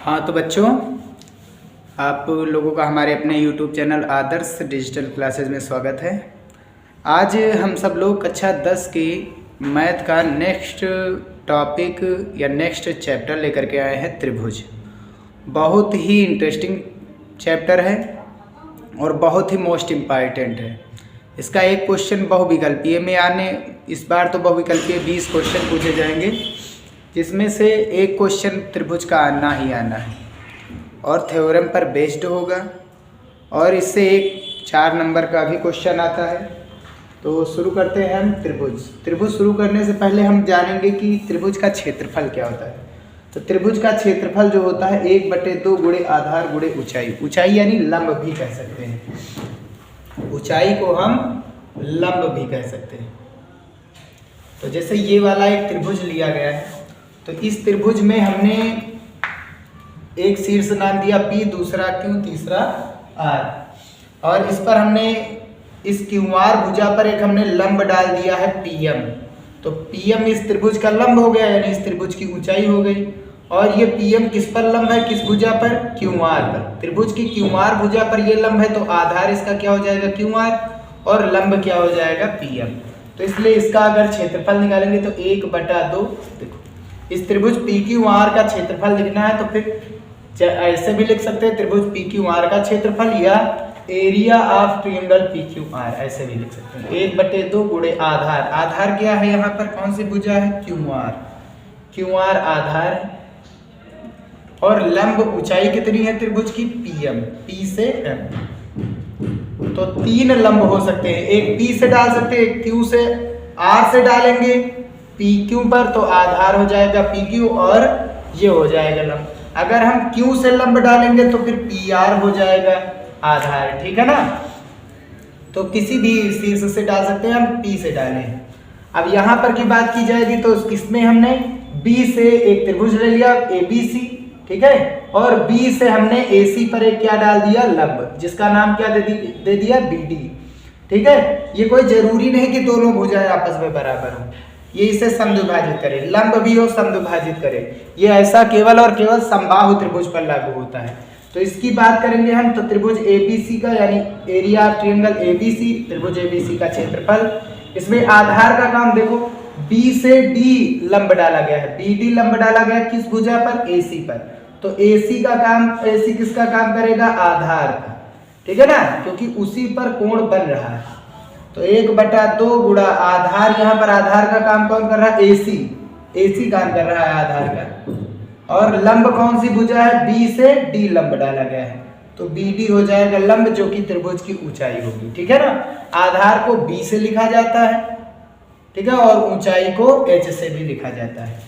हाँ तो बच्चों, आप लोगों का हमारे अपने YouTube चैनल आदर्श डिजिटल क्लासेस में स्वागत है। आज हम सब लोग कक्षा 10 की मैथ का नेक्स्ट टॉपिक या नेक्स्ट चैप्टर लेकर के आए हैं, त्रिभुज। बहुत ही इंटरेस्टिंग चैप्टर है और बहुत ही मोस्ट इम्पॉर्टेंट है। इसका एक क्वेश्चन बहुविकल्पीय में इस बार तो बहुविकल्पीय 20 क्वेश्चन पूछे जाएंगे, जिसमें से एक क्वेश्चन त्रिभुज का आना ही आना है और थ्योरम पर बेस्ड होगा, और इससे एक 4 नंबर का भी क्वेश्चन आता है। तो शुरू करते हैं हम त्रिभुज शुरू करने से पहले हम जानेंगे कि त्रिभुज का क्षेत्रफल क्या होता है। तो त्रिभुज का क्षेत्रफल जो होता है 1/2 गुणे आधार गुणे ऊंचाई। ऊंचाई यानी लंब भी कह सकते हैं, ऊंचाई को हम लंब भी कह सकते हैं। तो जैसे ये वाला एक त्रिभुज लिया गया है, तो इस त्रिभुज में हमने एक शीर्ष नाम दिया P, दूसरा Q, तीसरा R, और इस पर हमने इस QR भुजा पर एक हमने लंब डाल दिया है PM। तो PM इस त्रिभुज का लंब हो गया, यानी इस त्रिभुज की ऊंचाई हो गई। और ये PM किस पर लंब है, किस भुजा पर, QR पर। त्रिभुज की QR भुजा पर ये लंब है, तो आधार इसका क्या हो जाएगा, QR, और लंब क्या हो जाएगा, PM। तो इसलिए इसका अगर क्षेत्रफल निकालेंगे तो 1/2, देखो इस त्रिभुज PQR का क्षेत्रफल लिखना है तो फिर ऐसे भी लिख सकते हैं, त्रिभुज PQR का क्षेत्रफल या एरिया ऑफ ट्रायंगल PQR, ऐसे भी लिख सकते हैं। 1/2 गुणे आधार, आधार क्या है यहाँ पर, कौन सी भुजा है, QR आधार है, और लंब ऊंचाई कितनी है त्रिभुज की, PM, P से M। तो 3 लंब हो सकते हैं, एक P से डाल सकते हैं, एक Q से, R से डालेंगे PQ पर तो आधार हो जाएगा PQ और ये हो जाएगा लंब। अगर हम Q से लंब डालेंगे तो फिर PR हो जाएगा आधार, ठीक है ना। तो किसी भी शीर्ष से डाल सकते हैं, हम P से डालें। अब यहाँ पर की बात की जाएगी तो इसमें हमने B से एक त्रिभुज ले लिया ABC, ठीक है, और B से हमने AC पर एक क्या डाल दिया, लंब, जिसका नाम क्या दे दिया, BD, ठीक है। ये कोई जरूरी नहीं कि दोनों भुजाएं आपस में बराबर हो, ये इसे समद्विभाजित करे, लंब भी हो समद्विभाजित करे, ये ऐसा केवल और केवल समबाहु त्रिभुज पर लागू होता है। तो इसकी बात करेंगे हम, तो त्रिभुज ABC का यानी एरिया ऑफ ट्रायंगल ABC, त्रिभुज ABC का क्षेत्रफल। इसमें आधार का काम देखो, B से D लंब डाला गया है, BD लंब डाला गया किस भुजा पर, AC पर। तो AC का काम, AC किसका काम करेगा, आधार का, ठीक है ना, क्योंकि उसी पर कोण बन रहा है। तो 1/2 गुणा आधार, यहाँ पर आधार का काम कौन कर रहा है, AC काम कर रहा है आधार का, और लंब कौन सी भुजा है, B से D लंब डाला गया है, तो BD हो जाएगा लंब, जो कि त्रिभुज की ऊंचाई होगी, ठीक है ना। आधार को B से लिखा जाता है, ठीक है, और ऊंचाई को H से भी लिखा जाता है।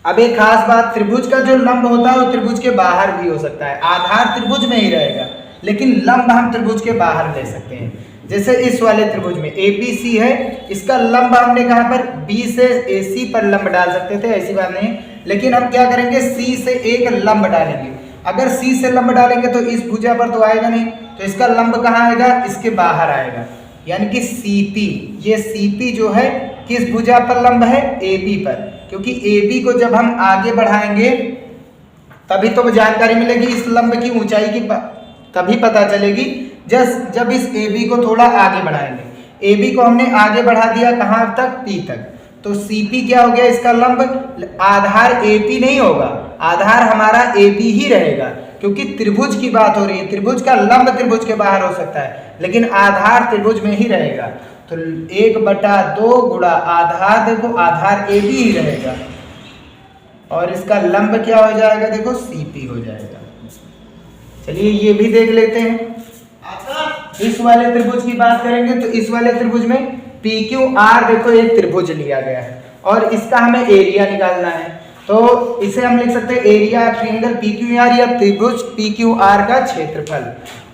अब एक खास बात, त्रिभुज का जो लंब होता है वो त्रिभुज के बाहर भी हो सकता है। आधार त्रिभुज में ही रहेगा, लेकिन लंब हम त्रिभुज के बाहर ले सकते हैं। जैसे इस वाले त्रिभुज में ABC है, इसका लंब हमने कहां पर, B से AC पर लंब डाल सकते थे, ऐसी बात नहीं, लेकिन हम क्या करेंगे, C से एक लंब डालेंगे। अगर C से लंब डालेंगे तो इस भुजा पर तो आएगा नहीं, तो इसका लंब कहाँ आएगा, इसके बाहर आएगा, यानी कि CP। ये CP जो है किस भुजा पर लंब है, AB पर, क्योंकि AB को जब हम आगे बढ़ाएंगे तभी तो जानकारी मिलेगी इस लंब की ऊंचाई की, तभी पता चलेगी जब इस AB को थोड़ा आगे बढ़ाएंगे। AB को हमने आगे बढ़ा दिया कहाँ तक, P तक, तो CP क्या हो गया, इसका लंब। आधार AP नहीं होगा, आधार हमारा AB ही रहेगा, क्योंकि त्रिभुज की बात हो रही है। त्रिभुज का लंब त्रिभुज के बाहर हो सकता है, लेकिन आधार त्रिभुज में ही रहेगा। तो 1/2 गुणा आधार, देखो आधार AB ही रहेगा, और इसका लंब क्या हो जाएगा, देखो CP हो जाएगा। चलिए ये भी देख लेते हैं। इस वाले त्रिभुज की बात करेंगे तो इस वाले त्रिभुज में PQR, देखो एक त्रिभुज लिया गया है और इसका हमें एरिया निकालना है। तो इसे हम लिख सकते हैं एरिया ऑफ ट्रायंगल PQR या त्रिभुज PQR का क्षेत्रफल।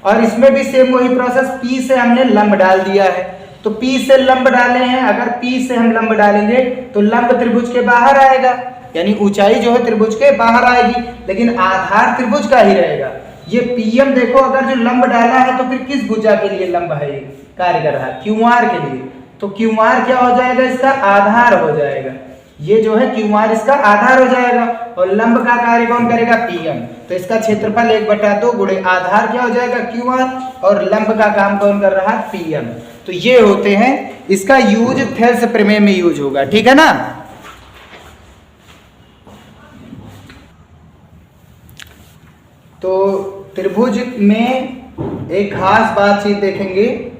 और इसमें भी सेम वही प्रोसेस, P से हमने लंब डाल दिया है, तो P से लंब डाले हैं, अगर P से हम लंब डालेंगे तो लंब त्रिभुज के बाहर आएगा, यानी ऊंचाई जो है त्रिभुज के बाहर आएगी, लेकिन आधार त्रिभुज का ही रहेगा। ये PM देखो, अगर जो लंब डाला है तो फिर किस भुजा के लिए लंब है, ये कार्य कर रहा है, QR के लिए, तो QR क्या हो जाएगा, इसका आधार हो जाएगा। ये जो है QR इसका आधार हो जाएगा और लंब का कार्य कौन करेगा, PM। तो इसका क्षेत्रफल 1/2 गुणे आधार क्या हो जाएगा, QR, और लंब का काम कौन कर रहा है, PM। तो ये होते हैं, इसका यूज थेल्स प्रमेय में यूज होगा, ठीक है ना। तो त्रिभुज में एक खास बातचीत देखेंगे,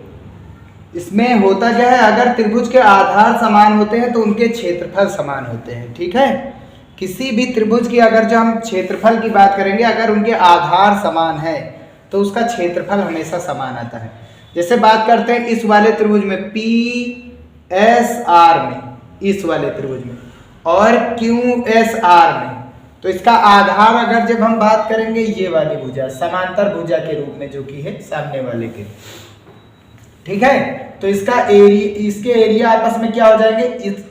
इसमें होता क्या है, अगर त्रिभुज के आधार समान होते हैं तो उनके क्षेत्रफल समान होते हैं, ठीक है। किसी भी त्रिभुज की अगर जो हम क्षेत्रफल की बात करेंगे, अगर उनके आधार समान है तो उसका क्षेत्रफल हमेशा समान आता है। जैसे बात करते हैं इस वाले त्रिभुज में PSR में, इस वाले त्रिभुज में, और QSR में, तो इसका आधार अगर जब हम बात करेंगे ये वाली भुजा समांतर भुजा के रूप में जो कि है सामने वाले के, ठीक है। तो इसका एरिया, इसके एरिया आपस में क्या हो जाएंगे,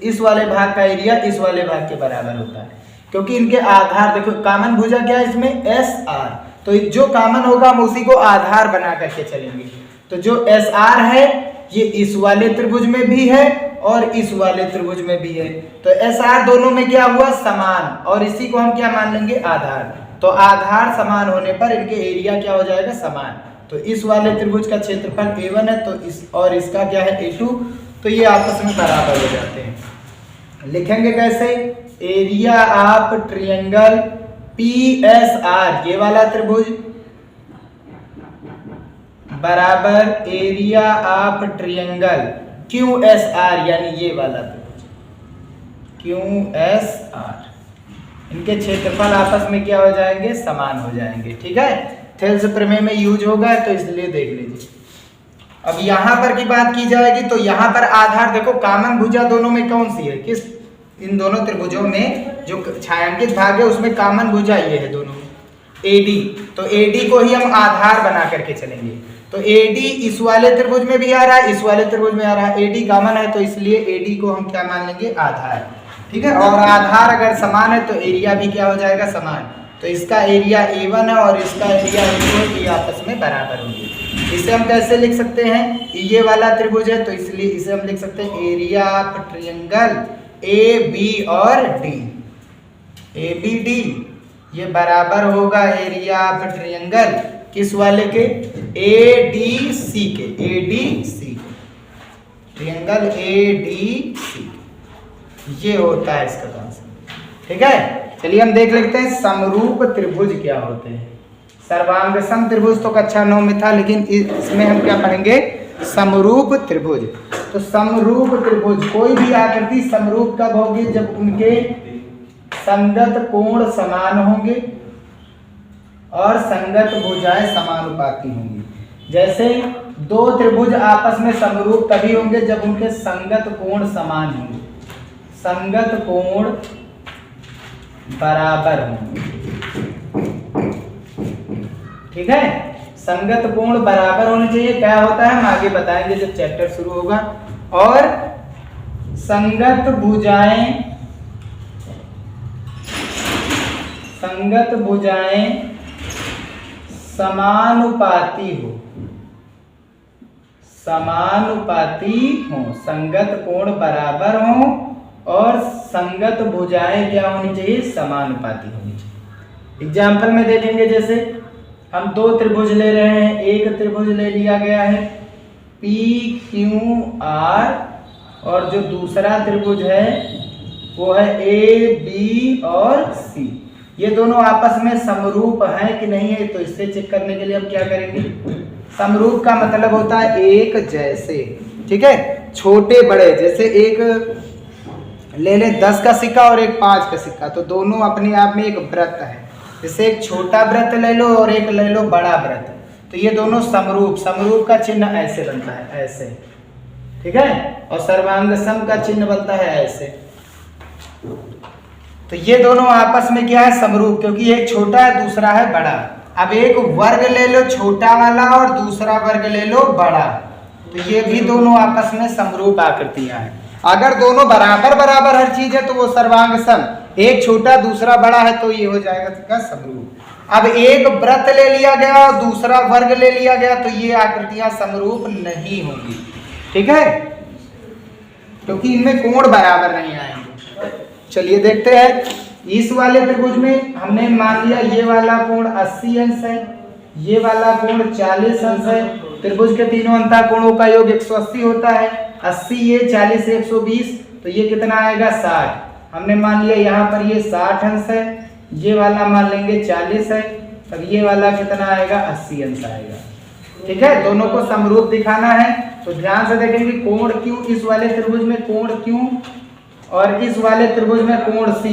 इस वाले भाग का एरिया इस वाले भाग के बराबर होता है, क्योंकि इनके आधार देखो, कामन भुजा क्या है इसमें, SR। तो जो कामन होगा हम उसी को आधार बना करके चलेंगे। तो जो SR है ये इस वाले त्रिभुज में भी है और इस वाले त्रिभुज में भी है। तो SR दोनों में क्या हुआ, समान, और इसी को हम क्या मान लेंगे, आधार। तो आधार समान होने पर इनके एरिया क्या हो जाएगा, समान। तो इस वाले त्रिभुज का क्षेत्रफल A1 है, तो इस और इसका क्या है, A2। तो ये आपस में बराबर हो जाते हैं। लिखेंगे कैसे, एरिया ऑफ ट्रायंगल PSR, ये वाला त्रिभुज, बराबर एरिया ऑफ ट्रायंगल QSR, यानी ये वाला त्रिभुज QSR, इनके क्षेत्रफल आपस में क्या हो जाएंगे, समान हो जाएंगे, ठीक है। थेल्स प्रमेय में यूज होगा तो इसलिए देख लीजिए। अब यहां पर की बात की जाएगी तो यहां पर आधार देखो, कामन भुजा दोनों में कौन सी है, किस, इन दोनों त्रिभुजों में जो छायांकित भाग है उसमें कामन भुजा ये है दोनों में, AD। तो AD को ही हम आधार बना करके चलेंगे। तो AD इस वाले त्रिभुज में भी आ रहा है, इस वाले त्रिभुज में आ रहा है, AD कामन है, तो इसलिए AD को हम क्या मान लेंगे, आधार, ठीक है। और आधार अगर समान है तो एरिया भी क्या हो जाएगा, समान। तो इसका एरिया A1 है और इसका एरिया A2 है, ये आपस में बराबर होंगे। इसे हम कैसे लिख सकते हैं, ये वाला त्रिभुज है तो इसलिए इसे हम लिख सकते हैं एरिया ऑफ ट्रायंगल AB और D, ABD, ये बराबर होगा एरिया ऑफ ट्रायंगल किस वाले के, ADC के, ADC, ट्रायंगल ADC, ये होता है इसका कॉन्सेप्ट, ठीक है। चलिए हम देख लेते हैं समरूप त्रिभुज क्या होते हैं। सर्वांग सम त्रिभुज तो कक्षा 9 में था, लेकिन इसमें हम क्या पढ़ेंगे, समरूप त्रिभुज। तो समरूप त्रिभुज, कोई भी आकृति समरूप कब होगी, जब उनके संगत कोण समान होंगे और संगत भुजाएं समानुपाती होंगी। जैसे दो त्रिभुज आपस में समरूप तभी होंगे जब उनके संगत कोण समान होंगे, संगत कोण बराबर होंगे, ठीक है। संगत कोण बराबर होने चाहिए, क्या होता है हम आगे बताएंगे जब चैप्टर शुरू होगा। और संगत भुजाएं समानुपाती हो, संगत कोण बराबर हो और संगत भुजाएं क्या होनी चाहिए, समानुपाती होनी चाहिए। एग्जाम्पल में देखेंगे, जैसे हम दो त्रिभुज ले रहे हैं, एक त्रिभुज ले लिया गया है PQR और जो दूसरा त्रिभुज है वो है AB और C। ये दोनों आपस में समरूप है कि नहीं है, तो इससे चेक करने के लिए हम क्या करेंगे, समरूप का मतलब होता है एक जैसे, ठीक है। छोटे बड़े, जैसे एक ले लें 10 का सिक्का और एक 5 का सिक्का, तो दोनों अपने आप में एक वृत्त है। जैसे एक छोटा वृत्त ले लो और एक ले लो बड़ा वृत्त, तो ये दोनों समरूप, समरूप का चिन्ह ऐसे बनता है, ऐसे, ठीक है। और सर्वांग सम का चिन्ह बनता है ऐसे। तो ये दोनों आपस में क्या है, समरूप, क्योंकि एक छोटा है दूसरा है बड़ा। अब एक वर्ग ले लो छोटा वाला और दूसरा वर्ग ले लो बड़ा, तो ये भी दोनों आपस में समरूप आकृतियां हैं। अगर दोनों बराबर बराबर हर चीज है तो वो सर्वांग सम, एक छोटा दूसरा बड़ा है तो ये हो जाएगा समरूप। अब एक वृत्त ले लिया गया और दूसरा वर्ग ले लिया गया तो ये आकृतियां समरूप नहीं होंगी, ठीक है, क्योंकि इनमें कोण बराबर नहीं आएंगे। चलिए देखते हैं। इस वाले त्रिभुज में हमने मान लिया ये वाला कोण 80 अंश है, ये वाला कोण 40 अंश है। त्रिभुज के तीनों अंतःकोणों का योग 180 होता है। 80 ये 40 से 120, तो ये कितना आएगा 60। हमने मान लिया यहाँ पर ये 60 अंश है, ये वाला मान लेंगे 40 है, तब ये वाला कितना आएगा 80 अंश आएगा। ठीक है, दोनों को समरूप दिखाना है तो ध्यान से देखेंगे कोण Q, इस वाले त्रिभुज में कोण Q और इस वाले त्रिभुज में कोण C,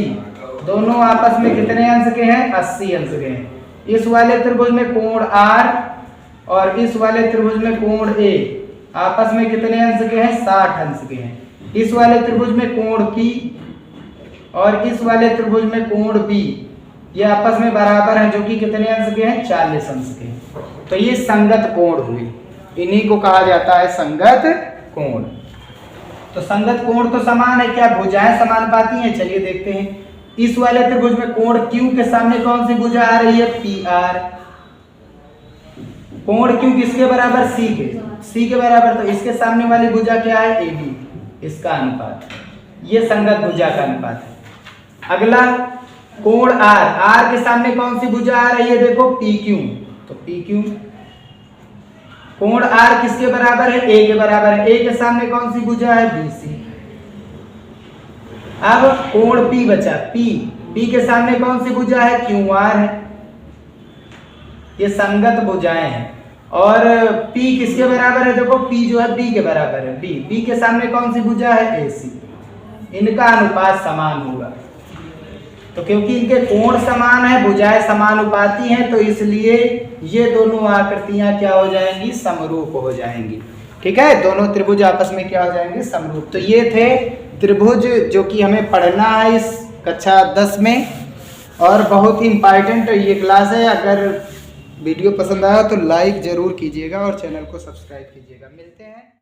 दोनों आपस में कितने अंश के हैं 80 अंश के हैं। इस वाले त्रिभुज में कोण R और इस वाले त्रिभुज में कोण A आपस में कितने अंश के हैं 60 अंश के हैं। इस वाले त्रिभुज में कोण P और इस वाले त्रिभुज में कोण B ये आपस में बराबर हैं, जो कि कितने अंश के हैं 40 अंश के हैं। तो ये संगत कोण हुए, इन्हीं को कहा जाता है संगत कोण। तो संगत कोण तो समान है, क्या भुजाएं समानुपाती हैं? चलिए देखते हैं। इस वाले त्रिभुज में कोण Q के सामने कौन सी भुजा आ रही है PR। कोण Q किसके बराबर C के बराबर, तो इसके सामने वाली भुजा क्या है AB, इसका अनुपात, ये संगत भुजा का अनुपात है। अगला कोण R के सामने कौन सी भुजा आ रही है देखो PQ, तो PQ। कोण R किसके बराबर है A के बराबर है, A के सामने कौन सी भुजा है BC। अब कोण P बचा, P के सामने कौन सी भुजा है QR है, ये संगत भुजाएं हैं। और P किसके बराबर है देखो, P जो है B के बराबर है, B के सामने कौन सी भुजा है AC, इनका अनुपात समान होगा। तो क्योंकि इनके कोण समान है, भुजाएं समानुपाती हैं, तो इसलिए ये दोनों आकृतियां क्या हो जाएंगी समरूप हो जाएंगी। ठीक है, दोनों त्रिभुज आपस में क्या हो जाएंगे समरूप। तो ये थे त्रिभुज जो कि हमें पढ़ना है इस कक्षा 10 में, और बहुत ही इम्पॉर्टेंट ये क्लास है। अगर वीडियो पसंद आया तो लाइक ज़रूर कीजिएगा और चैनल को सब्सक्राइब कीजिएगा। मिलते हैं।